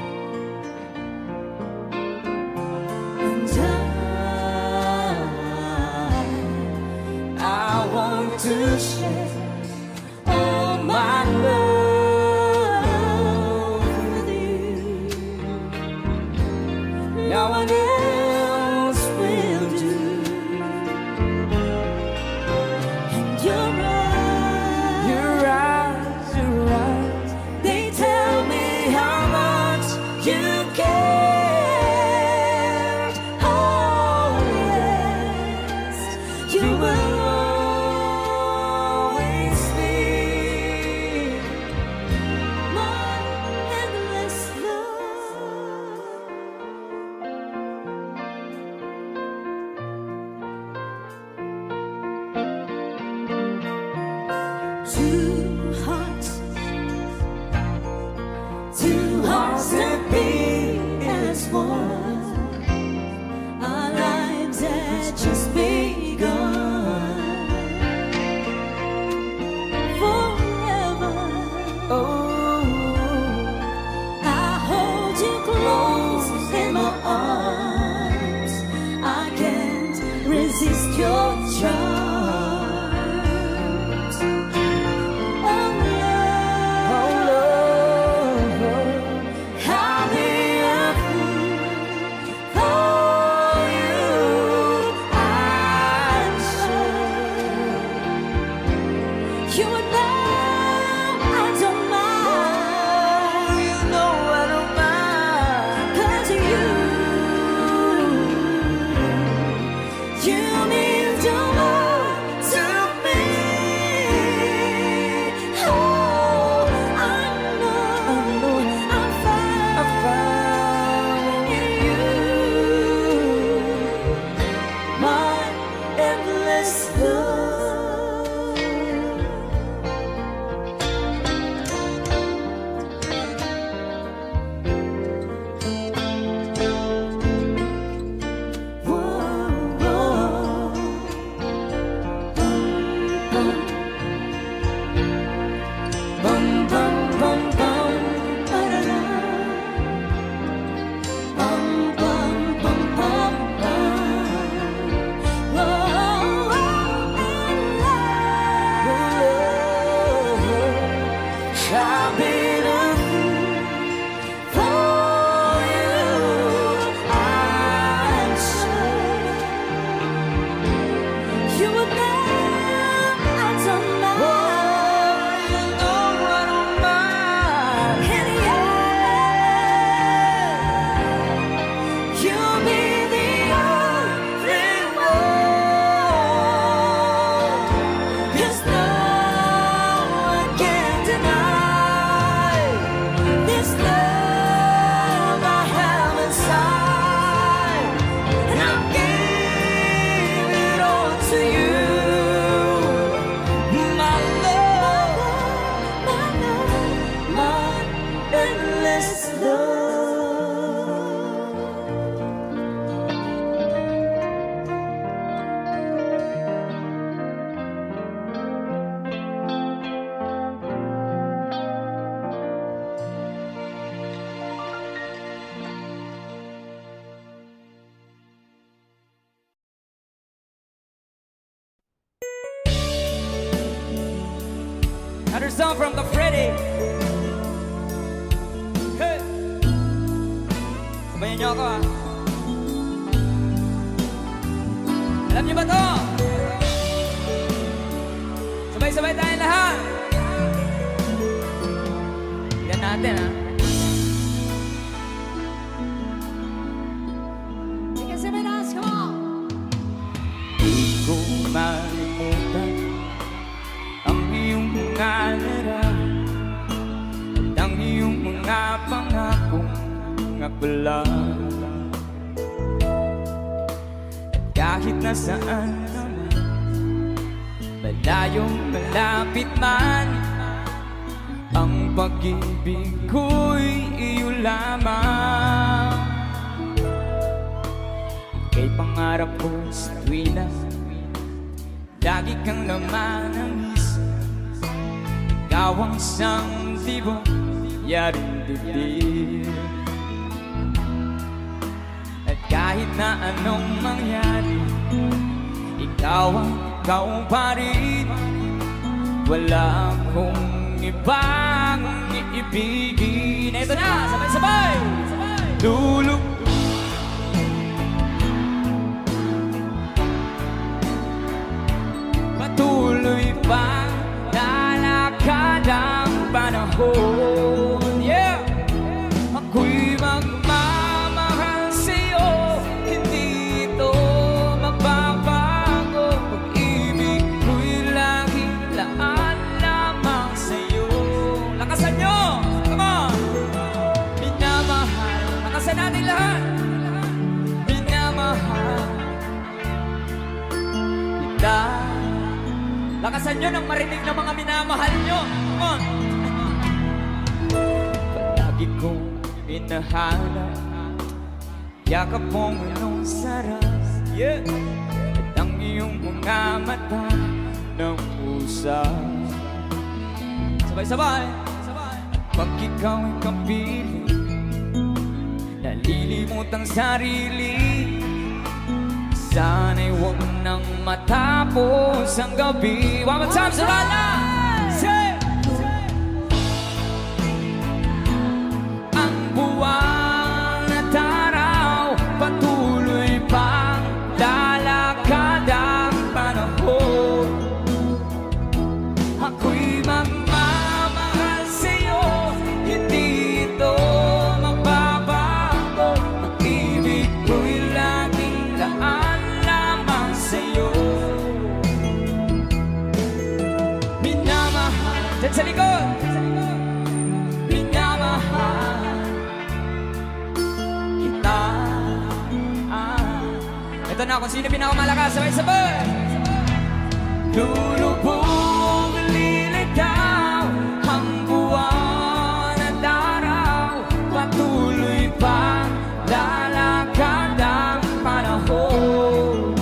Speaker 2: and I want to share all my love with you. No one else will do. And your eyes, they tell me how much you care. Oh yes, you will always be my endless love. Two hearts that beat as one. Our lives had just begun. Forever, oh, I hold you close in my arms. I can't resist your charms. You would know I don't mind. You know I don't mind. 'Cause you mean the world to me. Oh, I know I'm found in you, my endless love. I'll be the for you, I'm sure. You would know I don't mind. Oh, you know I don't mind. And yeah, you'll be the only one. 'Cause no one can deny.
Speaker 1: Another song from the Freddy. Hey! Sabayan niyo ako, ha? Alam niyo ba to? Sabay-sabay tayong lahat. Yan natin, ha?
Speaker 2: Sige, sabi na, come on!
Speaker 1: Di ko malimutan ang iyong mga larawan at ang iyong mga pangakong aklan. At kahit nasaan naman, malayong malapit man, ang pag-ibig ko'y iyo lamang. Kay pangarap ko sa tuwina, lagi kang laman ng isip. Ikaw ang isang tibong yaring dibdib. At kahit na anong mangyari, ikaw pa rin. Wala akong ibang iibigin. Ito na, sabay-sabay! Lulog patuloy pang lalakad ang panahon. Yeah! Ako'y magmamahal sa'yo, hindi ito magbabago. Pag-ibig ko'y laging laan lamang sa'yo. Lakasan nyo! Come on! Minamahal. Lakasan natin lahat. Minamahal kita. Lakasan nyo nang marinig ng mga minamahal nyo. Come on! Palagi kong inahanap yakap mong anong sarap. Yeah! At ang iyong mga mata ng usap. Sabay-sabay! Pag ikaw ay kapiling, nalilimot ang sarili. Sana'y huwag nang matapos ang gabi. One more time, Sarala! Say! Ang buwan at araw, patuloy pang lalakad ang panahon. Ako'y magmamahal sa'yo, hindi ito magbabago. Pag-ibig ko'y laging laan lamang sa'yo. Minamahal. Diyan sa likod. Minamahal kita. Ito na kung sino pinakamalakas. Sabay-sabay. Lulubog lilitaw ang buwan at araw, patuloy pang lalakad ang panahon.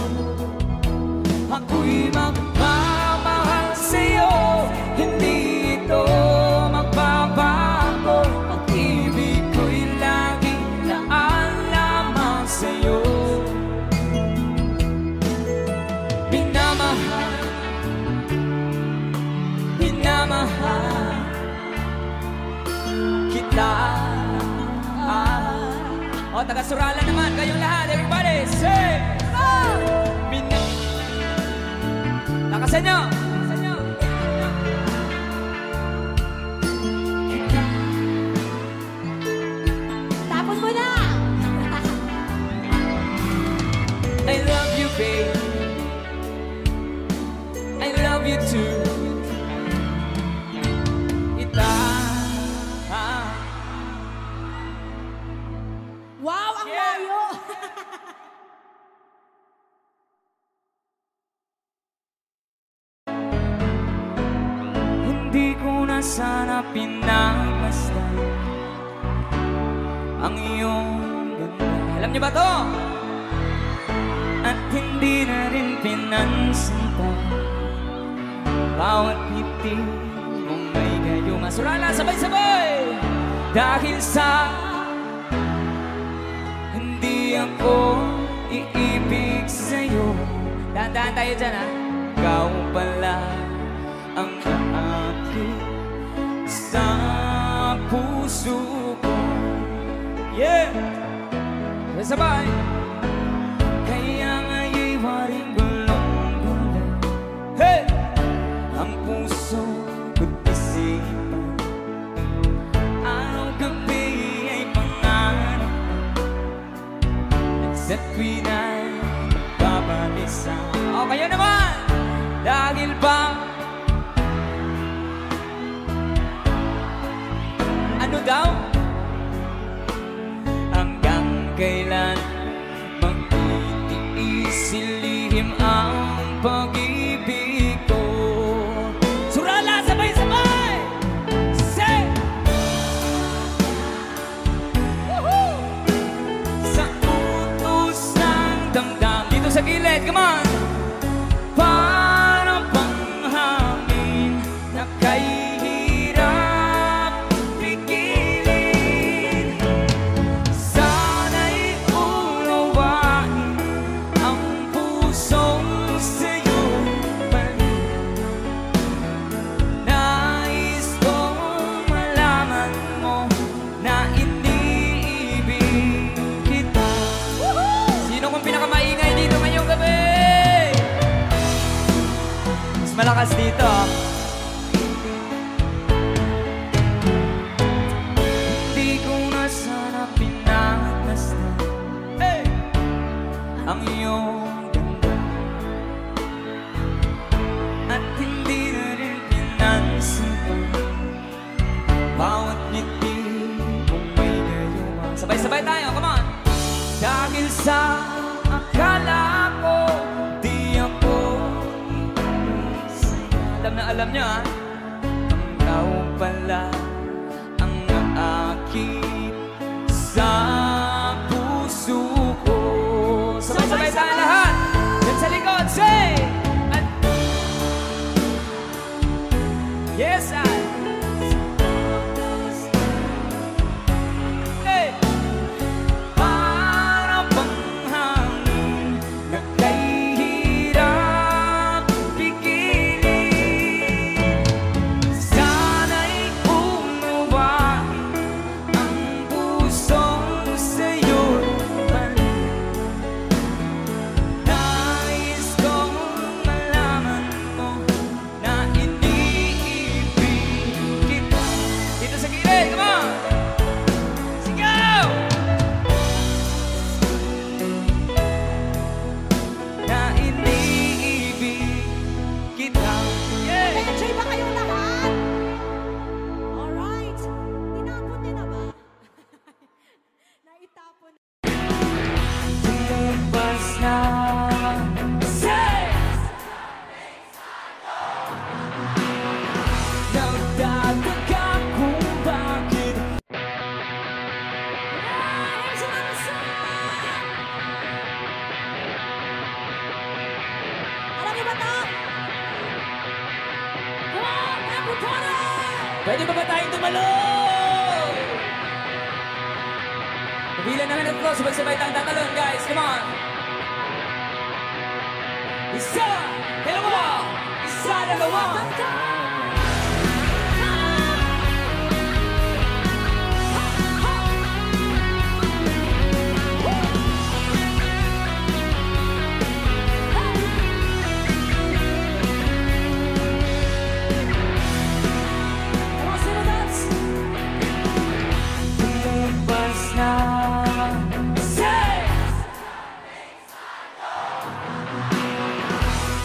Speaker 1: Ako'y magmamahal sa'yo, hindi ito magbabago. Pag-ibig ko'y laging laan lamang sa'yo. Minamahal, minamahal kita. O, taga-Surala naman, kayong lahat, everybody, say! Lakasan nyo!
Speaker 2: Tapos mo na!
Speaker 1: I love you, babe. I love you too. Kita.
Speaker 2: Wow, ang
Speaker 1: Yeah.
Speaker 2: layo!
Speaker 1: Hindi ko na sana pinagmasdan ang iyong ganda. Alam niyo ba to? At hindi na rin pinansinta bawat ngiti mong may gayuma. Surala, sabay-sabay! Dahil sa hindi ako iibig sa'yo. Dahan-dahan tayo dyan, ha? Ikaw pala ang aking puso ko. Yeah! Sabay! Kaya nga'y waring gulong-gulong. Hey! Ang puso ko't isipan, araw-gabi ay pangarap, at pinay babalisa. O kayo naman! Dahil ba ano daw? Hanggang kailan magtitiis silihim ang pag-ibig ko? Surala, sabay-sabay! Say! Woohoo! Sa utos ng damdam. Dito sa gilid, come on! Parang panghangin na kahirap pigilin. Sana'y unawain ang pusong sa'yo balik. Nais kong malaman mo na iniibig kita. Sino kong pinakamaingay dito ngayong gabi? Mas malakas dito. Hindi ko na sana pinagmasdan, hey! Ang iyong ganda, at hindi na rin pinansipan bawat ngiti kung may gayuma. Sabay-sabay tayo, come on! Dahil sa akala ko di ako iisaya. Alam niyo ha, ikaw pala ang aakit sa puso ko. Sabay-sabay tayo lahat. Yan sa likod, say! At yes, hey! Para bang hangin na kahirap pigilin. Sana'y unawain ang pusong sa'yo'y balik. Nais kong malaman mo na iniibig kita. Dito sa gilid, come on! Sigaw! Na iniibig kita. Yeah!
Speaker 2: Enjoy ba kayong lahat? Alright. Tinapon niyo na ba? Naitapon.
Speaker 1: Lumabas na. Say! Nagtataka kung bakit
Speaker 2: Alam niyo ba to? Come on, everybody!
Speaker 1: pwede ba tayong tumalon? Kabilan naman ito, sabay-sabay tayong tatalon, guys. Come on! Isa, dalawa, isa, dalawa. Lumabas na. Say!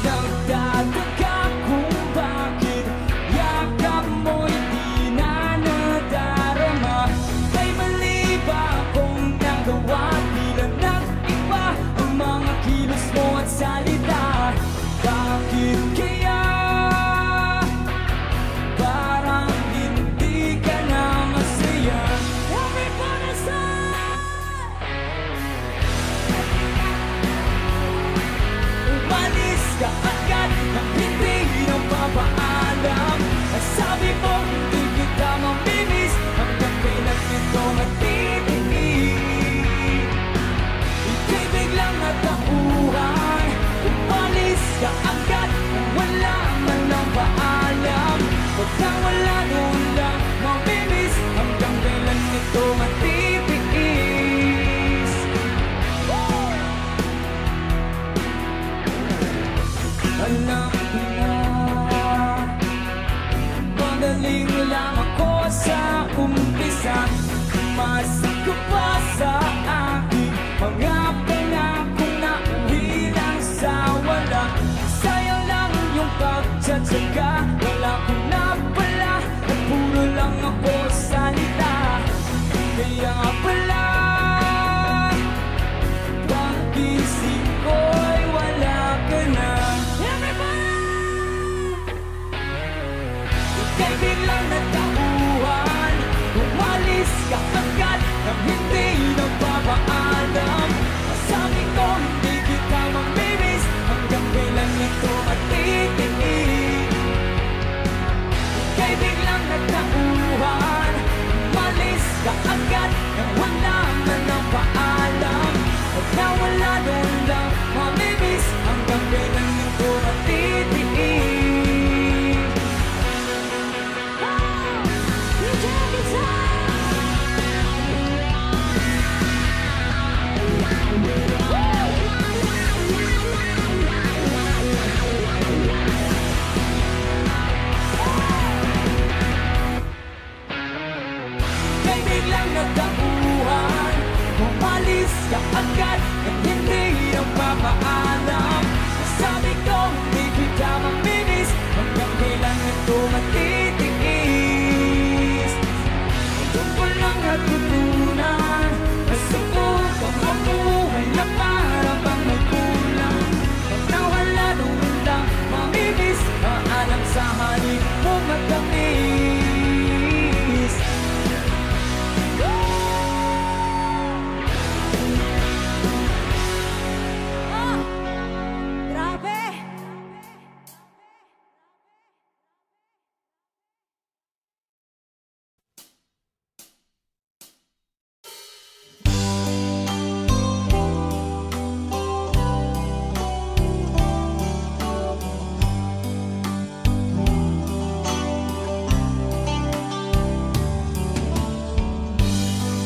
Speaker 1: Nagtataka kung bakit Mga pangakong nauwi lang sa wala. Sayang lang yung pagtsatsaga. Wala kong napala, at puro lang ako salita. Kaya nga pala pag-isip ko'y wala ka na. Ika'y biglang nagtauhan, umalis ka agad nang hindi nagpapaalam. Sabi ko hindi kita mamimiss, hanggang kailan ito matitiis. Ika'y biglang nagtauhan, umalis ka agad nang wala man ang paalam. At nawala doon lang mamimiss, hanggang kailan ito matitiis. Kay biglang nagtauhan, umalis ka agad at hindi nagpapaalam. Sabi ko hindi kita mamimiss, hanggang kailan ito matitiis. Doon ko lang natutunan, nasubukang mabuhay na para bang may kulang. Pag nawala doon lang mamimiss, maalam sa halip mo matamis.
Speaker 2: Grabe!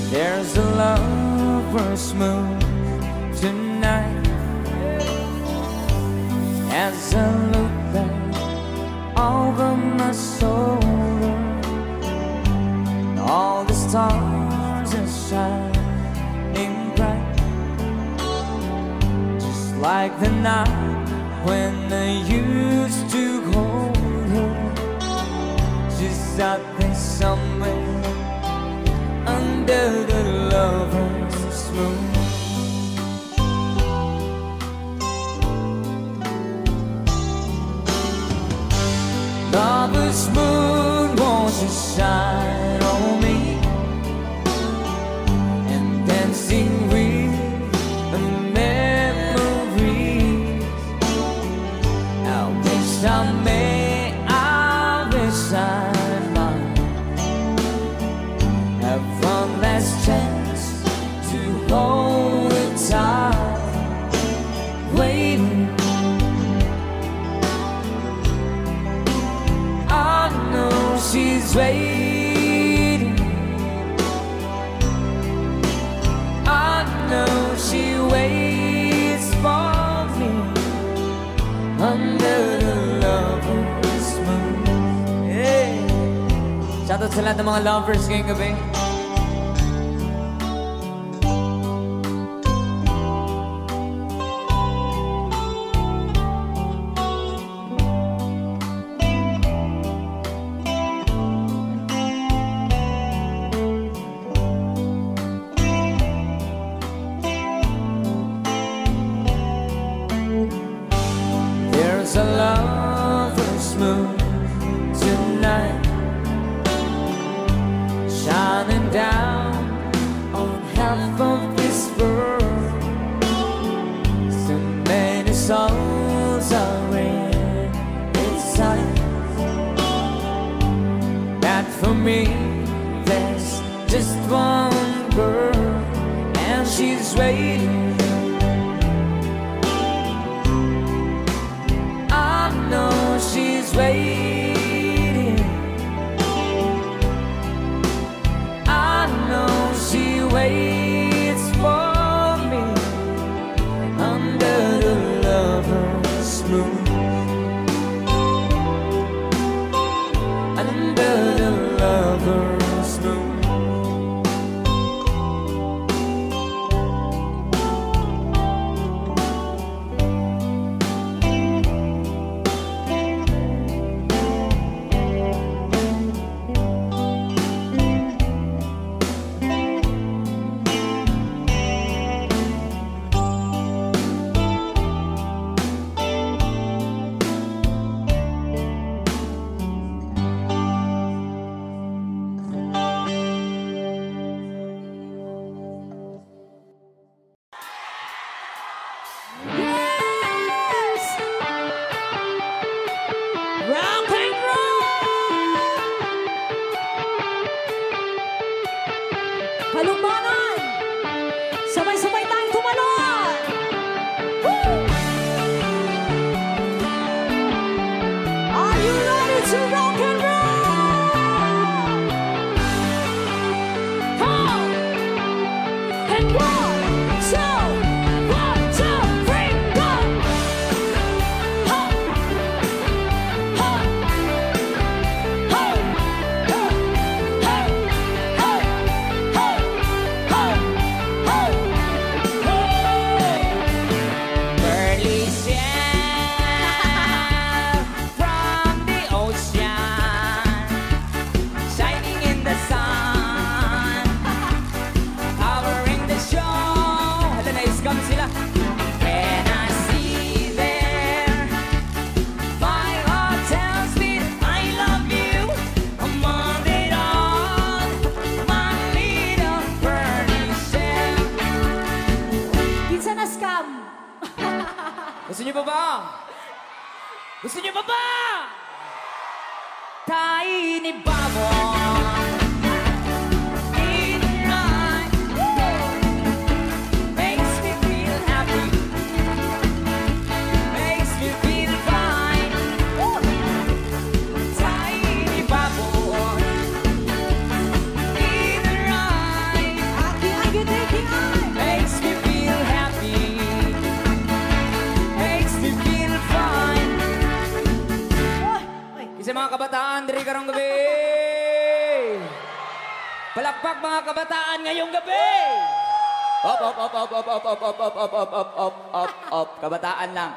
Speaker 1: There's a lover's moon tonight. As I look back over my shoulder, all the stars are shining bright, just like the night when I used to hold her. She's out there somewhere under the lover's moon. Lover's moon, won't you shine on me, and dancing with the memories. I wish I may, I wish I might have one last chance to hold it tight, waiting. I know she's waiting. I know she waits for me under the lover's moon. Hey! Shoutout sa lahat ng mga lovers ngayong gabi. There's a lover's moon tonight, shining down on half of this world. So many souls are in its sight, that for me there's just one girl, and she's waiting. I know she's waiting. I know she waits for me under the lover's moon. Under the lover's moon.
Speaker 2: Halumbanan! Sabay-sabay tayong tumalon! Woo! Are you ready to rock and roll? Come on! And one, two, three, go! Ho! Ho! Ho! Ho! Ho! Ho! Ho! Ho! Ho! Ho!
Speaker 1: Pearly shell from the ocean, shining in the sun, covering the shore. Hala, na-scam sila. When I see there, my heart tells me I love you. Among it all, my little pearly shell.
Speaker 2: Pinsan na scam!
Speaker 1: Gusto niyo pa ba? Gusto niyo pa ba? Tiny bubble in my makes me feel happy, makes me feel fine. Tiny bubble in the eye makes me feel happy, makes me feel fine. Isa mga kabataan, diri karong gabi. Palakpak mga kabataan ngayong gabi. Up, up, up, up, up, up, up, up, up, up, up, up, up, up, up. Kabataan lang.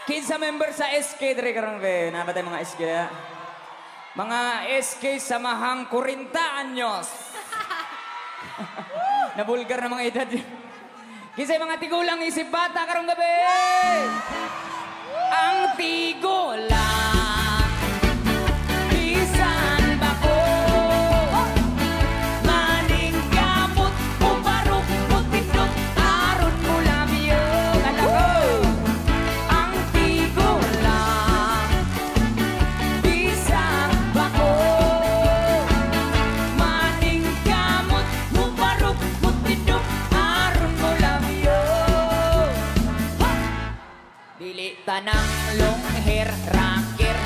Speaker 1: Kinsa member sa SK, diri karong gabi. Nabatay mga SK. Mga SK samahang 40 anyos. Nabulgar na mga edad. Kinsa mga tigulang isip bata karong gabi. Ang tigulang bisan bako maning gamot uparok putindot aron mo labyo kalako. Ang tigulang bisan bako maning gamot uparok putindot aron mo labyo. Dili tanang long hair rocker,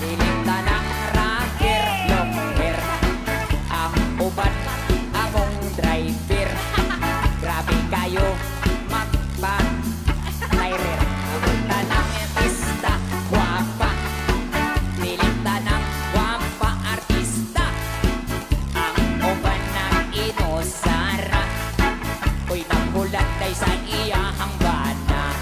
Speaker 1: dili tanang rocker long hair. Ang uban among driver, grabe kayo magpa-tirer. Ang tanang artista guwapa, dili tanang guwapa artista. Ang uban ng inosara, uy nagulat kay sa iyahang bana.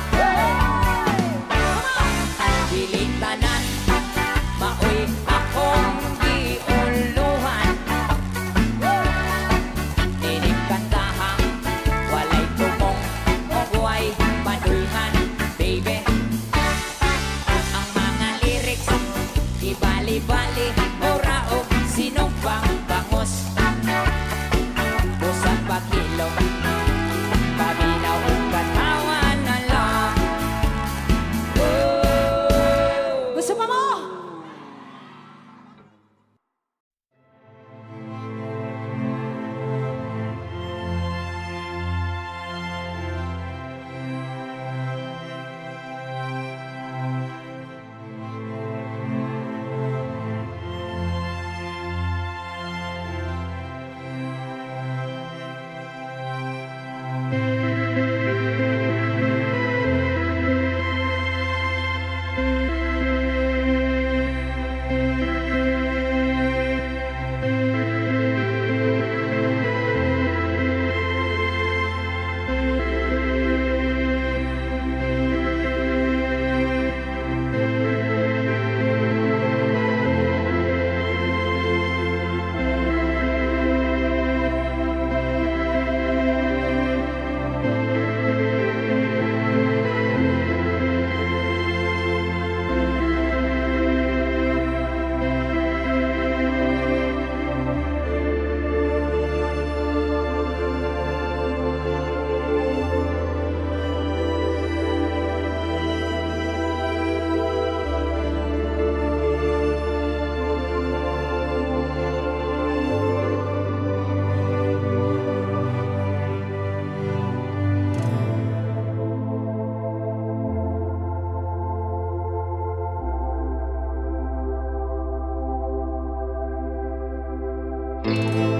Speaker 2: Thank